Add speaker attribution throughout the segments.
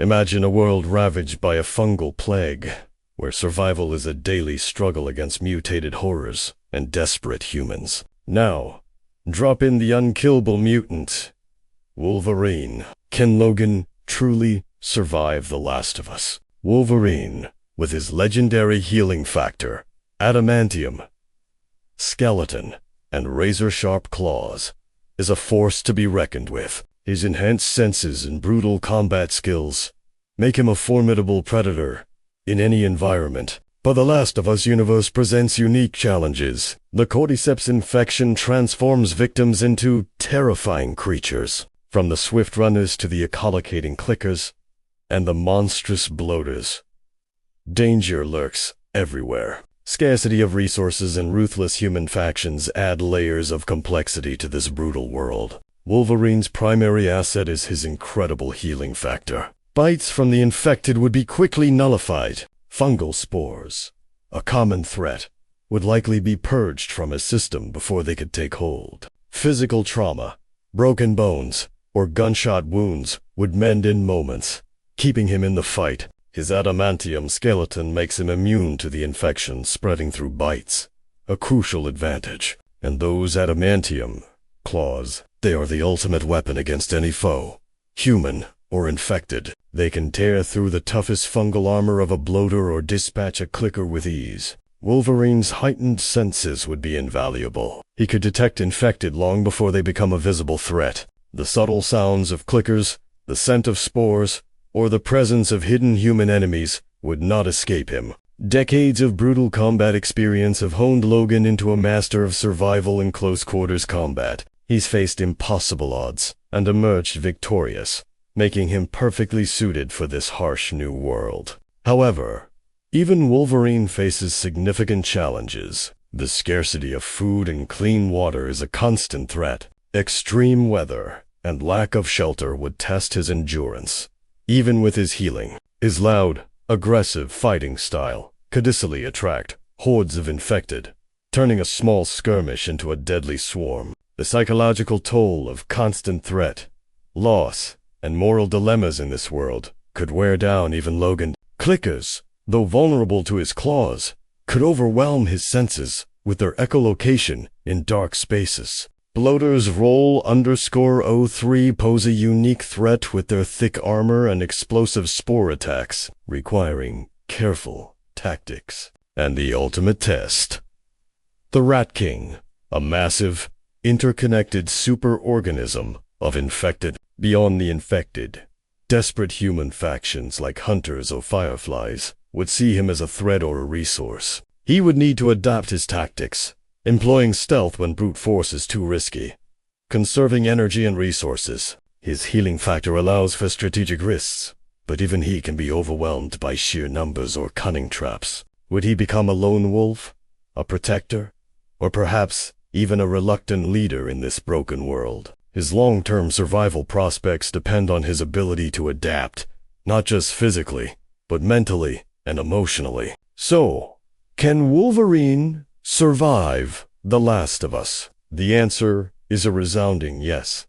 Speaker 1: Imagine a world ravaged by a fungal plague, where survival is a daily struggle against mutated horrors and desperate humans. Now, drop in the unkillable mutant, Wolverine. Can Logan truly survive The Last of Us? Wolverine, with his legendary healing factor, adamantium, skeleton, and razor-sharp claws, is a force to be reckoned with. His enhanced senses and brutal combat skills make him a formidable predator in any environment. But The Last of Us universe presents unique challenges. The cordyceps infection transforms victims into terrifying creatures, from the swift runners to the echolocating clickers and the monstrous bloaters. Danger lurks everywhere. Scarcity of resources and ruthless human factions add layers of complexity to this brutal world. Wolverine's primary asset is his incredible healing factor. Bites from the infected would be quickly nullified. Fungal spores, a common threat, would likely be purged from his system before they could take hold. Physical trauma, broken bones, or gunshot wounds would mend in moments, keeping him in the fight. His adamantium skeleton makes him immune to the infection spreading through bites, a crucial advantage. And those adamantium claws, they are the ultimate weapon against any foe, human or infected. They can tear through the toughest fungal armor of a bloater or dispatch a clicker with ease. Wolverine's heightened senses would be invaluable. He could detect infected long before they become a visible threat. The subtle sounds of clickers, the scent of spores, or the presence of hidden human enemies would not escape him. Decades of brutal combat experience have honed Logan into a master of survival in close-quarters combat. He's faced impossible odds and emerged victorious, making him perfectly suited for this harsh new world. However, even Wolverine faces significant challenges. The scarcity of food and clean water is a constant threat. Extreme weather and lack of shelter would test his endurance. Even with his healing, his loud, aggressive fighting style could easily attract hordes of infected, turning a small skirmish into a deadly swarm. The psychological toll of constant threat, loss, and moral dilemmas in this world could wear down even Logan. Clickers, though vulnerable to his claws, could overwhelm his senses with their echolocation in dark spaces. Bloaters Roll_03 pose a unique threat with their thick armor and explosive spore attacks, requiring careful tactics. And the ultimate test. The Rat King, a massive, interconnected superorganism of infected. Beyond the infected, desperate human factions like hunters or fireflies would see him as a threat or a resource. He would need to adapt his tactics, employing stealth when brute force is too risky, conserving energy and resources. His healing factor allows for strategic risks, but even he can be overwhelmed by sheer numbers or cunning traps. Would he become a lone wolf, a protector, or perhaps even a reluctant leader in this broken world? His long-term survival prospects depend on his ability to adapt, not just physically, but mentally and emotionally. So, can Wolverine survive The Last of Us? The answer is a resounding yes,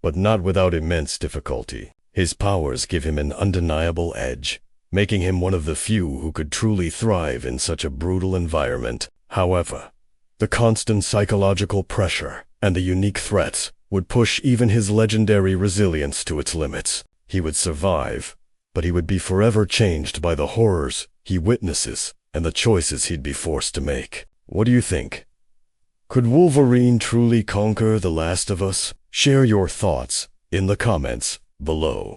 Speaker 1: but not without immense difficulty. His powers give him an undeniable edge, making him one of the few who could truly thrive in such a brutal environment. However, the constant psychological pressure and the unique threats would push even his legendary resilience to its limits. He would survive, but he would be forever changed by the horrors he witnesses and the choices he'd be forced to make. What do you think? Could Wolverine truly conquer The Last of Us? Share your thoughts in the comments below.